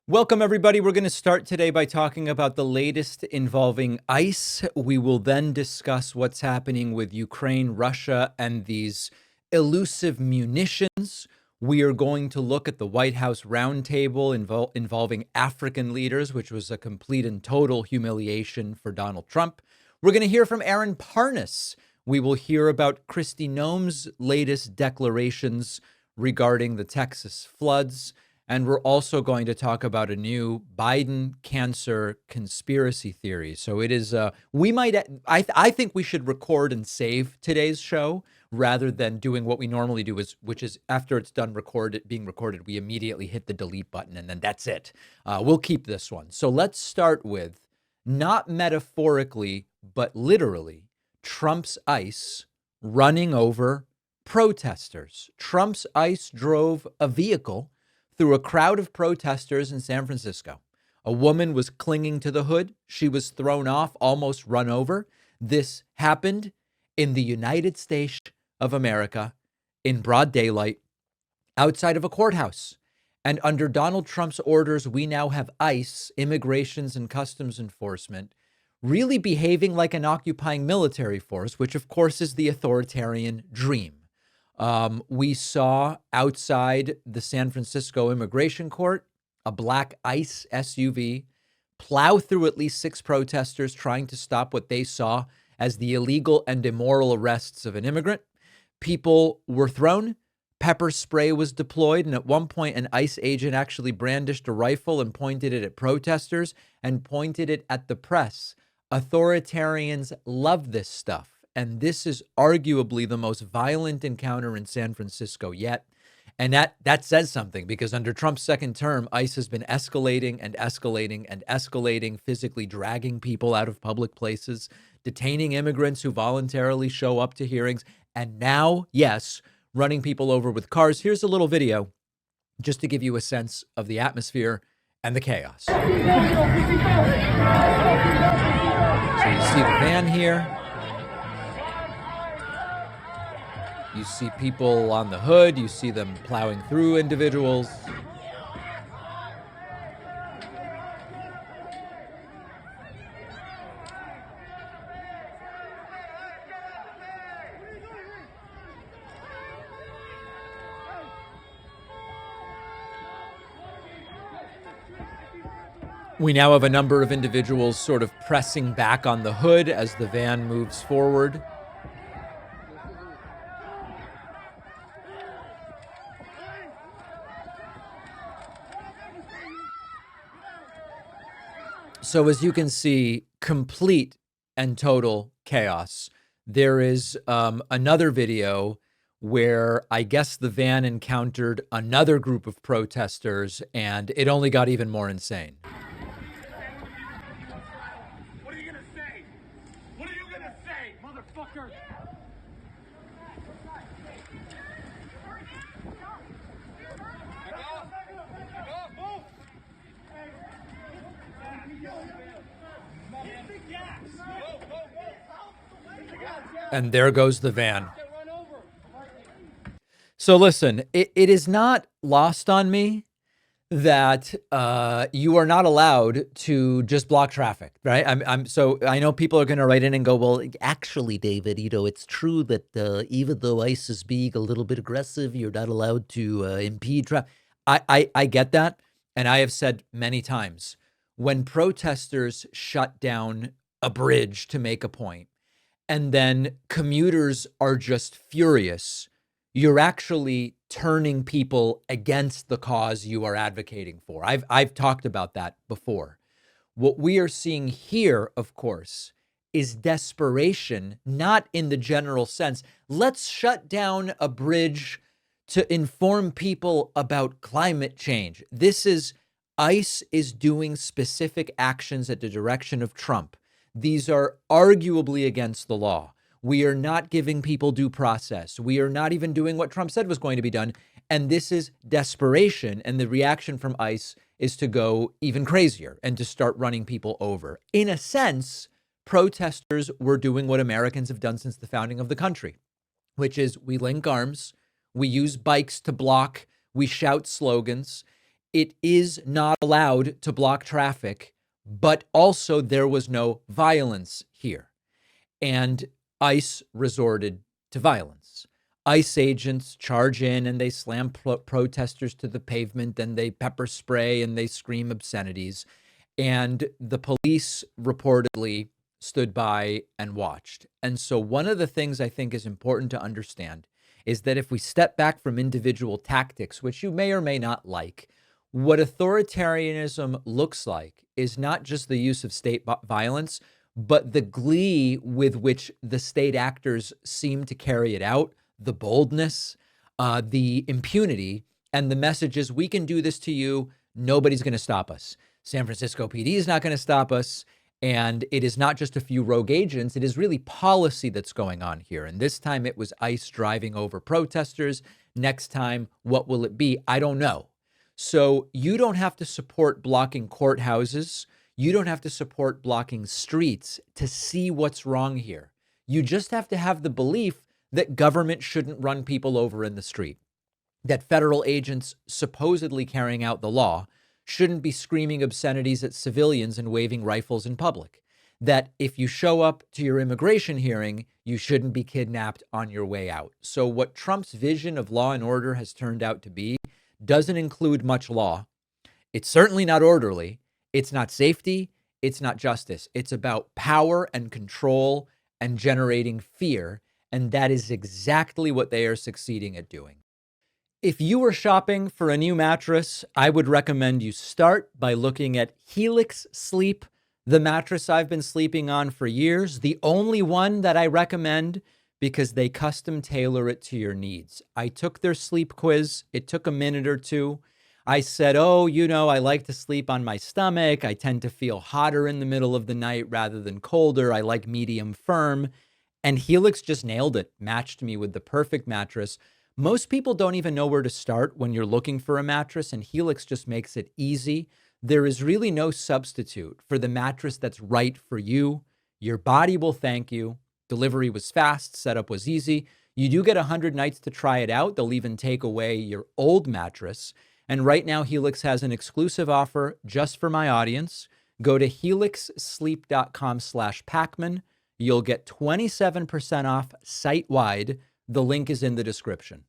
Welcome, everybody. We're going to start today by talking about the latest involving ICE. We will then discuss what's happening with Ukraine, Russia, and these elusive munitions. We are going to look at the White House roundtable involving African leaders, which was a complete and total humiliation for Donald Trump. We're going to hear from Aaron Parnas. We will hear about Kristi Noem's latest declarations regarding the Texas floods. And we're also going to talk about a new Biden cancer conspiracy theory. So it is, I think we should record and save today's show rather than doing what we normally do, which is after it's done being recorded, we immediately hit the delete button and then that's it. We'll keep this one. So let's start with, not metaphorically, but literally, Trump's ICE running over protesters. Trump's ICE drove a vehicle through a crowd of protesters in San Francisco. A woman was clinging to the hood. She was thrown off, almost run over. This happened in the United States of America in broad daylight outside of a courthouse. And under Donald Trump's orders, we now have ICE, Immigrations and Customs Enforcement, really behaving like an occupying military force, which of course is the authoritarian dream. We saw outside the San Francisco Immigration Court a black ICE SUV plow through at least 6 protesters trying to stop what they saw as the illegal and immoral arrests of an immigrant. People were thrown, pepper spray was deployed, and at one point an ICE agent actually brandished a rifle and pointed it at protesters and pointed it at the press. Authoritarians love this stuff. And this is arguably the most violent encounter in San Francisco yet. And that says something, because under Trump's second term, ICE has been escalating and escalating and escalating, physically dragging people out of public places, detaining immigrants who voluntarily show up to hearings, and now, yes, running people over with cars. Here's a little video just to give you a sense of the atmosphere and the chaos. So you see the van here. You see people on the hood. You see them plowing through individuals. We now have a number of individuals sort of pressing back on the hood as the van moves forward. So as you can see, complete and total chaos. There is another video where I guess the van encountered another group of protesters, and it only got even more insane. What are you gonna say? What are you gonna say, motherfucker? And there goes the van. So listen, it is not lost on me that you are not allowed to just block traffic, right? So I know people are going to write in and go, well, actually, David, it's true that even though ICE is being a little bit aggressive, you're not allowed to impede traffic. I get that. And I have said many times, when protesters shut down a bridge to make a point, and then commuters are just furious, you're actually turning people against the cause you are advocating for. I've talked about that before. What we are seeing here, of course, is desperation, not in the general sense. Let's shut down a bridge to inform people about climate change. This is ICE is doing specific actions at the direction of Trump. These are arguably against the law. We are not giving people due process. We are not even doing what Trump said was going to be done. And this is desperation. And the reaction from ICE is to go even crazier and to start running people over. In a sense, protesters were doing what Americans have done since the founding of the country, which is we link arms, we use bikes to block, we shout slogans. it is not allowed to block traffic, but also there was no violence here. And ICE resorted to violence. ICE agents charge in and they slam protesters to the pavement and they pepper spray and they scream obscenities. And the police reportedly stood by and watched. And so one of the things I think is important to understand is that if we step back from individual tactics, which you may or may not like, what authoritarianism looks like is not just the use of state violence, but the glee with which the state actors seem to carry it out, the boldness, the impunity, and the message is, we can do this to you. Nobody's going to stop us. San Francisco PD is not going to stop us. And it is not just a few rogue agents. It is really policy that's going on here. And this time it was ICE driving over protesters. Next time, what will it be? I don't know. So you don't have to support blocking courthouses. You don't have to support blocking streets to see what's wrong here. You just have to have the belief that government shouldn't run people over in the street, that federal agents supposedly carrying out the law shouldn't be screaming obscenities at civilians and waving rifles in public, that if you show up to your immigration hearing, you shouldn't be kidnapped on your way out. So what Trump's vision of law and order has turned out to be doesn't include much law. It's certainly not orderly. It's not safety. It's not justice. It's about power and control and generating fear. And that is exactly what they are succeeding at doing. If you were shopping for a new mattress, I would recommend you start by looking at Helix Sleep, the mattress I've been sleeping on for years, the only one that I recommend because they custom tailor it to your needs. I took their sleep quiz. It took a minute or two. I said, I like to sleep on my stomach. I tend to feel hotter in the middle of the night rather than colder. I like medium firm. And Helix just nailed it, matched me with the perfect mattress. Most people don't even know where to start when you're looking for a mattress, and Helix just makes it easy. There is really no substitute for the mattress that's right for you. Your body will thank you. Delivery was fast, setup was easy. You do get 100 nights to try it out. They'll even take away your old mattress. And right now, Helix has an exclusive offer just for my audience. Go to helixsleep.com/Pacman. You'll get 27% off site-wide. The link is in the description.